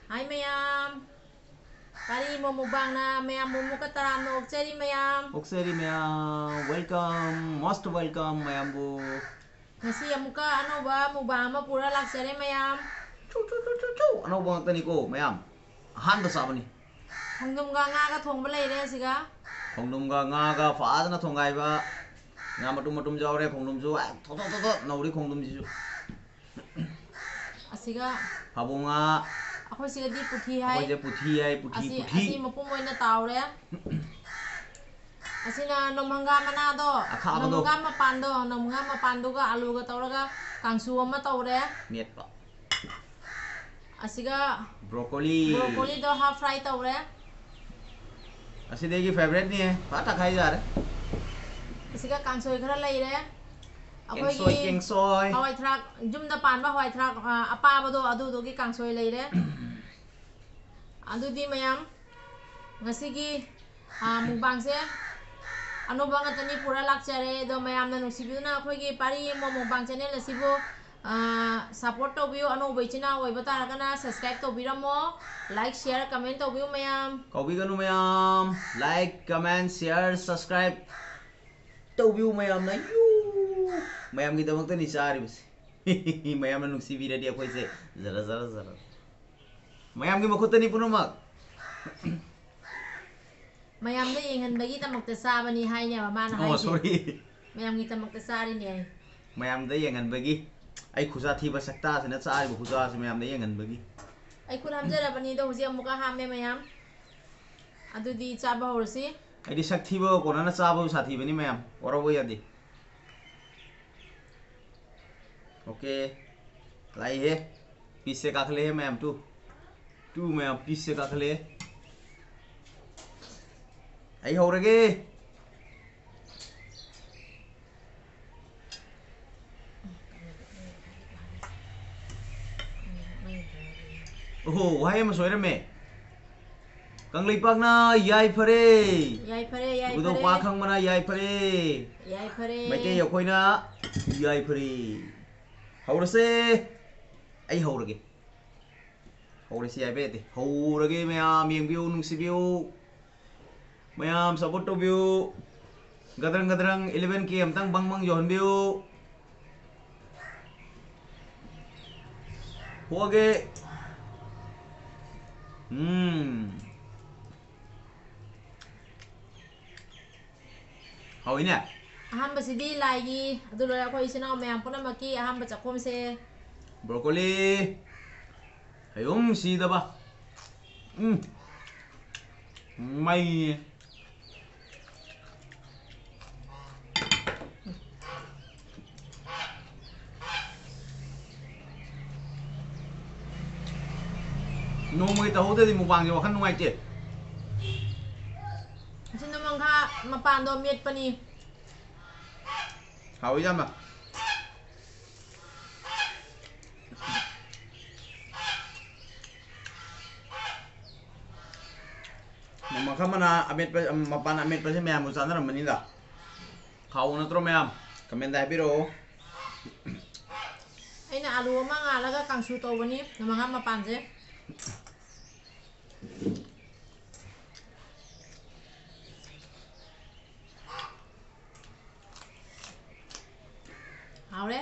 Hi mayam. Pari mo mubang na mayam mo ka tarano okseri mayam. Okseri mayam, welcome, most welcome mayam bu. Ngasi amuka ano ba mubang ma pura laksere mayam. Ano bang tani ko mayam? Han ba sabani? Khongdrumga ngaga thongba leire siga. Khongdrumga ngaga fadana thongai ba. Nga matum jawre khongdrum ju tho nauri khongdrum ji ju. Asiga Habunga ako siga di puthi hai. ako je puthi. Asi mapum moina tawre. Asina nomhanga manado. Nomhanga mapando ga alu ga tawraga kangsu ama tawre. Miet pa. Asiga Broccoli do half fry tawre. asidegi favorite ni hai pata khai ja re. Asiga kangsoi khara leire. Keng soy hawai thrak jumda panba hawai thrak apa bado adu gi kangsoi leire. Adu di mayam ngasi gi mukbang se ano bang atani pura lakchare do mayam na nusibuna khoi gi pari mo mukbang channel asibo support to biu ano boichina oi bata kana subscribe to biramo like share comment to biu mayam Kobi ganu mayam like comment share subscribe to view mayam na yu mayam gi damak ni chari bas mayam na nuksi bi ready akoi se zara mayam gi makhut ni punamak mayam da yengan bagi tamak ta sabani hai nya ba na hai oh sorry mayam gi tamak ta sari ne mayam da yengan bagi ai khuja thi ba sakta se na chari bu khuja se mayam da yengan bagi ai kun hamjara bani do huji amuka hamme mayam adu di chaba horsi ai di sak thi ba ko na cha ba sa thi bani mayam ora bo yadi okay lai he piece se kakhle he mayam tu mayam piece se kakhle ai haure ge oh wahai ma soire me kanglei pak na yai phare udo pa khang mana yai phare mai te yakoi na yai phare haure se ai haure ge haure se yai be te haure ge mayam yeng biu nung si biu mayam support to biu gadrang 11k amtang bang yon biu hoge hoi nè ahamba sidi lagi adu lo ko isina mayam puna maki ahamba chakom se broccoli hayum si da ba may nungay tahu tadi mukbang yo kan nungay che sin naman ka mapando miet pani hawi jam ba mama mana amit pa mapan amit pa si mayam usana ram manila kau na tro mayam kamen dai biro aina alu ma nga laga kangsu to bani namanga mapan se haure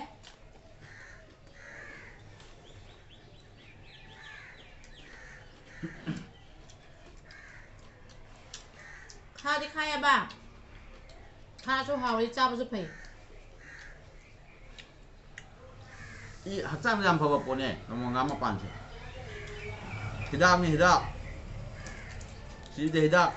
kha di khaya ba kha cho haure cha ba su phai i haksan jam pa ba pone namo ngam mapan se hidak ni hidak si de hidak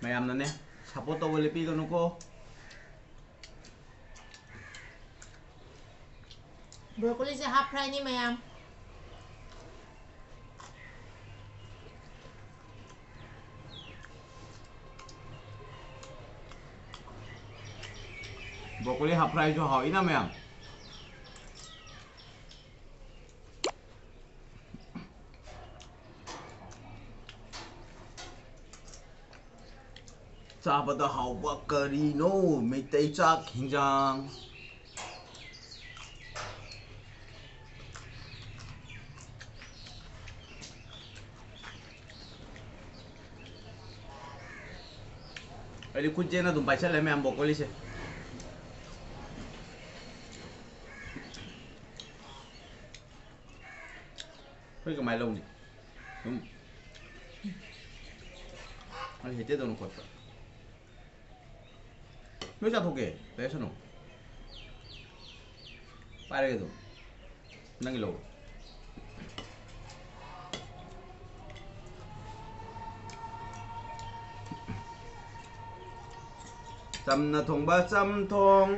mayam na ne support to bole pi kanu ko broccoli se half fry ni mayam broccoli half fry cho hỏi na mayam चाबदा हाउबा करिनो Meitei चाक हिंजांग अरे कुछ ना तुम पैसा ले मैं हम बोकोली से कोई कमाई लो नहीं तुम अरे हेते दोनों को क्यों जात हो गए पैसा नो पारे के दो नंगे लो चमना थोंबा चम थोंग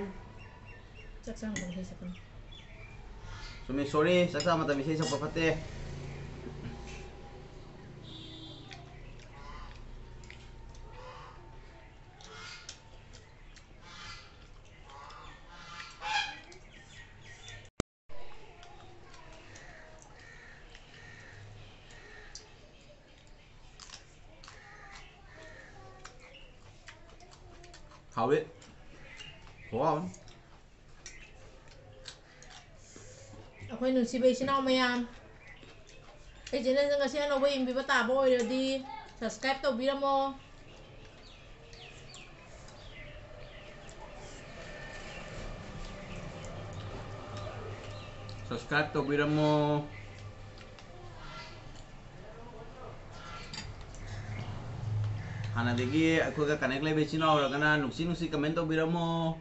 chắc chắn không thấy sao Sumi sorry सच्चा मतलब इसे सब पकड़ते haure wow akwai nusibai sinau mayam ai jena janga se no bai bi bata boy di subscribe to biramo subscribe to biramo hana degi aku ga connect lai bechina aur kana nuksi nuksi comment to biramo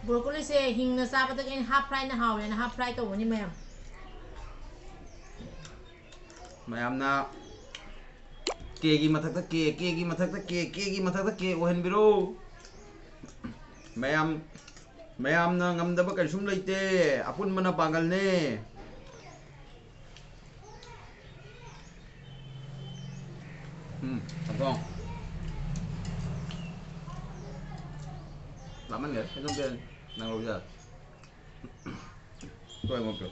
broccoli se hing na sa patak in half fry na haure na half fry to woni mayam mayamna ke gi mathak ta ke gi mathak ta ke gi mathak ta ke ohen biro mayam na ngam da ba kan sum leite apun mana pangal ne Không làm ăn nghề cái giống kia năng lâu giờ tôi một kiểu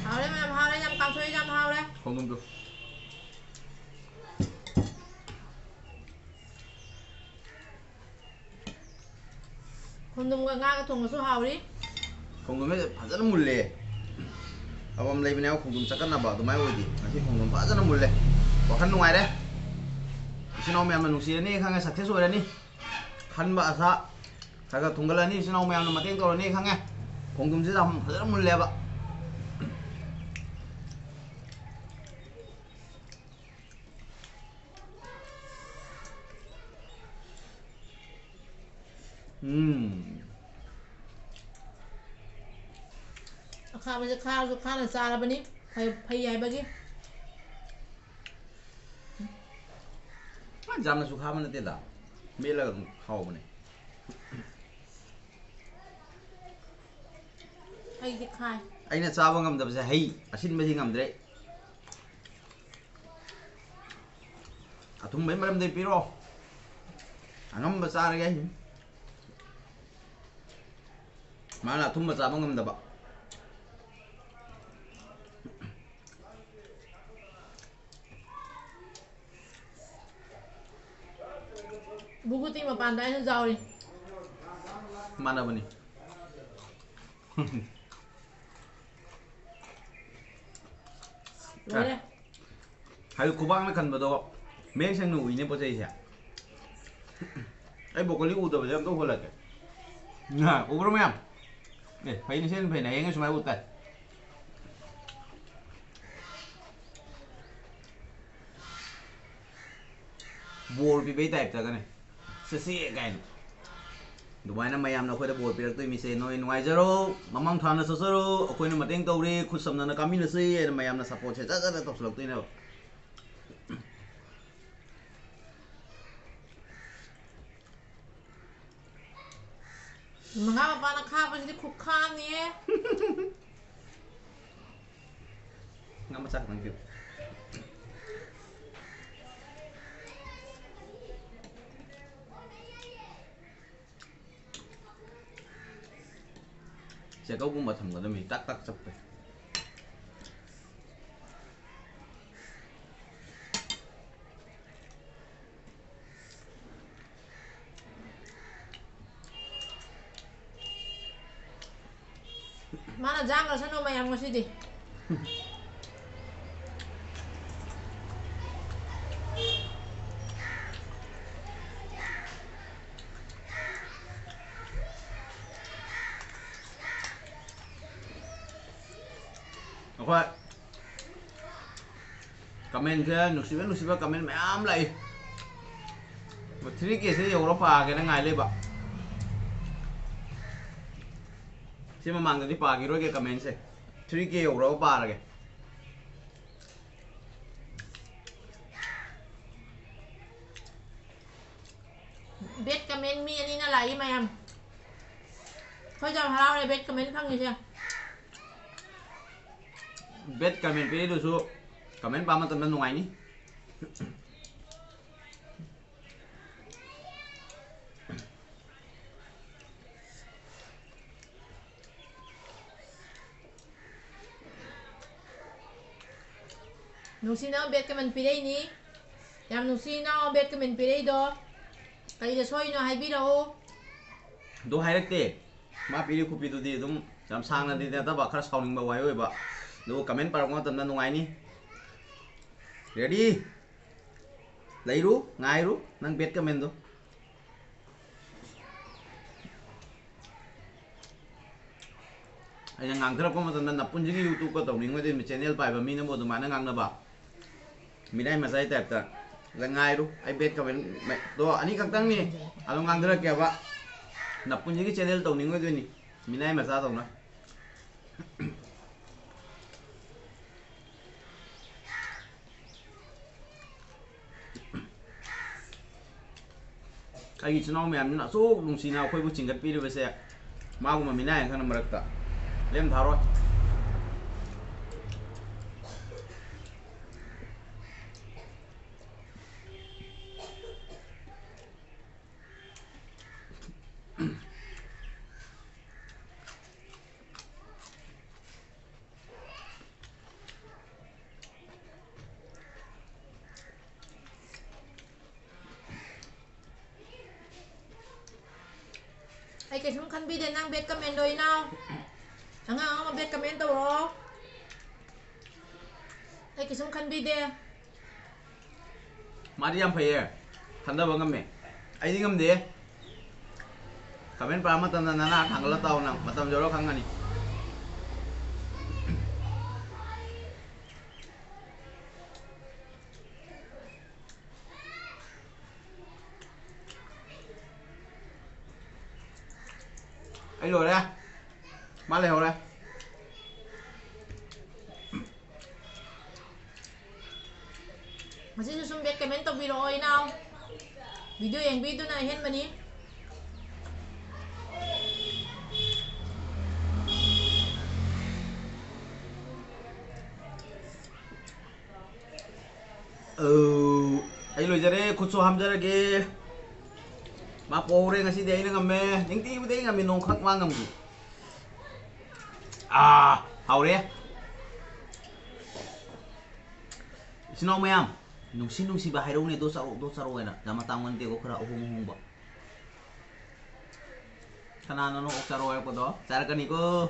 haure mayam haure jam kam soi jam haure không đúng được Khongdrumga ngaga thongba su hauri không đúng mấy phải rất là mùi lề ông lấy bên nhau không đúng chắc chắn là bảo tụi máy ơi thì khi không đúng phải rất là mùi lề có khăn ngoài đấy xin ông mẹ mình nụ xí này khang cái sạch thế rồi đấy ní khăn bạ sa cái thùng cái này xin ông mẹ nó mà tiếng tôi này khang nghe không đúng sẽ làm rất là mùi lề vậyข้าวมันจะข้าวสุดข้าวหนึ่งซาแล้วบันนี้พยายบกี้ jam na sukha man te da mela khau bane ไอ้ที่คาย aina chawa ngam da ba hei asin ba ngam dre athum mai maram de piro angam ba sa ga hin mala athum ba chawa ngam da ba buguti ma pandai na jauri mana bani rồi hai kubang na kan ba do meng sang nu ine po chai sia ai bokoli u da ba jam to hola ke na ubro mem ne phai ni sen phai na yang sumai utai bol pi bei type ta ka ne se se kai दुबाइना मैम अखोद बोल पीरक्तोइसे नोई नुआइजरो ममंग थाना ससरो अखोइना मतेंग तौरे खुद समना कामिनसे ma'am support से जजन तौसलक्तोइने Mga mapana khapa sidi khuk kham ni Nga masak nang kip. Sẽ có cũng mà thầm cái đó mình tắc tắc sập rồi. Mana jangal sano mayam ngasidi. Okay. Comment kia nusiba comment mayam lại. Một thứ kia sẽ dùng nó phà cái nó ngài lên bạ. Xin mà mang cái phà cái rồi cái comment sẽ. Thứ kia dùng nó phà là cái. Bet comment mi ani na lai mayam. Khoi jam harau le bet comment phang ni sia. Bet comment pe du su. Comment pa man tan nungai ni. Nusi na bet comment pilay ni. Yam nusi na bet comment pilay do. Kali da soi no hai bi do. Do hai rakte. Ma pi ku pi du di dum jam sang na di ta ba khara sauning ba wai oi ba. Do comment pa ngwa tan nungai ni. Ready? Lấy ru, ngay ru, nang bet comment do. Anh ngang thưa có một tuần nạp pun chính YouTube có tổng mình với channel bài và mình nó một tụi mà nó ngang nó bảo mình đây mà say tẹt cả là ngay ru, ai bet comment mẹ to anh ấy căng tăng nè, anh ngang thưa kìa bạn nạp pun chính channel tổng mình với tôi nè mình đây mà sao tổng nó ai nghĩ cho nó mẹ nó số đồng xí nào khôi phục trình gật video về xe mà mình này thằng nó mà lên tháo rồi Ay kay sum kan bi den nang bet comment doi now. Anga ma bet comment to ro. Ay kay sum kan bi de. mà đi ăn phải à thằng đâu ngâm mẹ ai đi ngâm đi comment pa mà tao na thằng là tao nè mà tao vô đó khăng này ai rồi đây má lèo đây Masih sum bet comment to video oi now. Video yang video na hen mani. ai rồi giờ đây cút số ham giờ cái mà bố đây ngay xí đấy nó ngâm mẹ những tí đấy ngâm mình nông khắc vang ngâm gì à haure xin ông em nung si bahai đâu này tôi sao rồi nè làm mà tao ngon tiêu có khara hung bọ khana nó ốc rồi có đó chả cái này có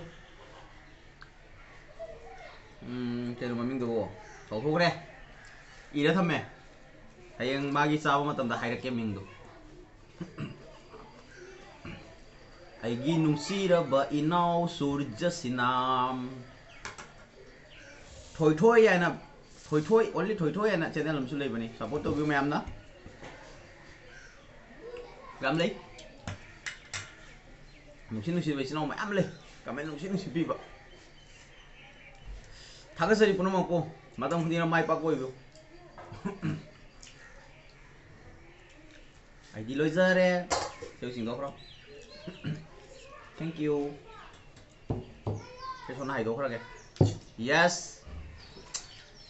cái mà mình đồ thấu thuốc đây ý đó thầm mẹ hayang magi sao mà tầm ta hay cái mình đồ ai gi nung si ra ba inau surja sinam thôi ya na thôi only thôi ya na channel làm sulai bani support to view em đó gam lấy nung si ba sinau mà am lấy comment nung si pi ba thằng cái gì cũng nó cô mà tao không đi làm mai pa coi view ai đi lôi giờ đấy theo xin đó không Thank you. Cái số này đúng không kìa? Yes.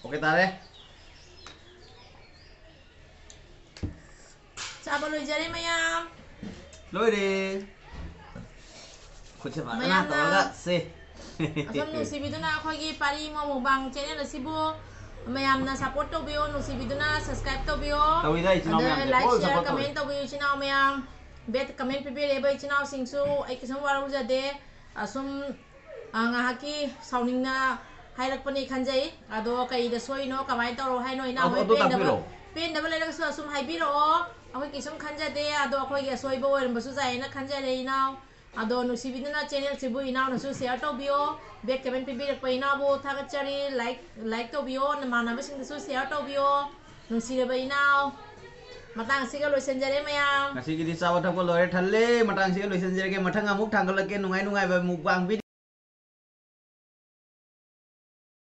Ok ta đấy. Chào mọi người chơi đấy mayam. Lôi đi. Khuất sẽ phải na tao gắt xí. Asam nusi biduna khoi gi pari mo mukbang channel asibu mayam na support to bio nusi biduna subscribe to bio. Tao đi đây chino mayam. Like share comment to bio chino mayam. Bet comment pipi lebe chino singsu ai kisam waru jade asum ngahaki sauning na hailakpani khanjai ado kai da soino kamai toro haino ina hoi pen da bale su asum haibiro akoi kisam khanjade ado akoi ge soibo oiram basu jai na khanjare ina ado nusibiduna channel sibu ina na su share to bio bet comment pipi rak paina bo thagachari like to bio na mana ba sing su share to bio nusire ba ina matang siga loisenjare mayam ngasi gidi sawa thap ko lore thalle matang siga loisenjare ke mathang amuk thanggal ke nungai nungai ba mukbang